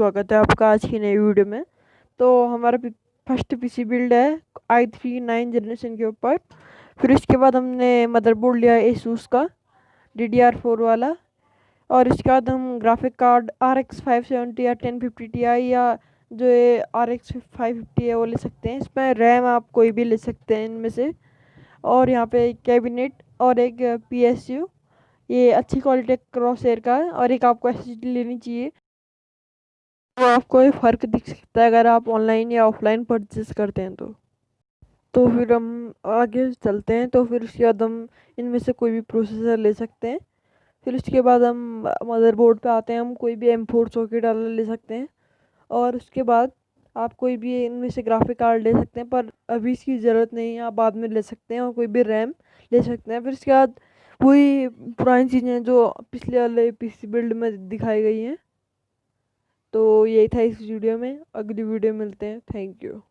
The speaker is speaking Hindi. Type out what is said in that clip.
स्वागत है आपका आज की नई वीडियो में। तो हमारा फर्स्ट पीसी बिल्ड है i3 9 जनरेशन के ऊपर। फिर इसके बाद हमने मदरबोर्ड लिया एसूस का DDR4 वाला। और इसके बाद हम ग्राफिक कार्ड RX 570 या 1050 Ti या जो ये RX 550 है वो ले सकते हैं। इसमें रैम आप कोई भी ले सकते हैं इनमें से। और यहाँ पे एक कैबिनेट और एक PSU, ये अच्छी क्वालिटी क्रॉसहेयर का है। और एक आपको SSD लेनी चाहिए, तो आपको ये फ़र्क दिख सकता है अगर आप ऑनलाइन या ऑफलाइन परचेज करते हैं तो फिर हम आगे चलते हैं। तो फिर उसके बाद हम इनमें से कोई भी प्रोसेसर ले सकते हैं। फिर उसके बाद हम मदरबोर्ड पे आते हैं। हम कोई भी M4 सॉकेट वाला ले सकते हैं। और उसके बाद आप कोई भी इनमें से ग्राफिक कार्ड ले सकते हैं, पर अभी इसकी ज़रूरत नहीं है, आप बाद में ले सकते हैं। और कोई भी रैम ले सकते हैं। फिर उसके बाद वही पुरानी चीज़ें जो पिछले वाले पीसी बिल्ड में दिखाई गई हैं। तो यही था इस वीडियो में, अगली वीडियो में मिलते हैं। Thank you.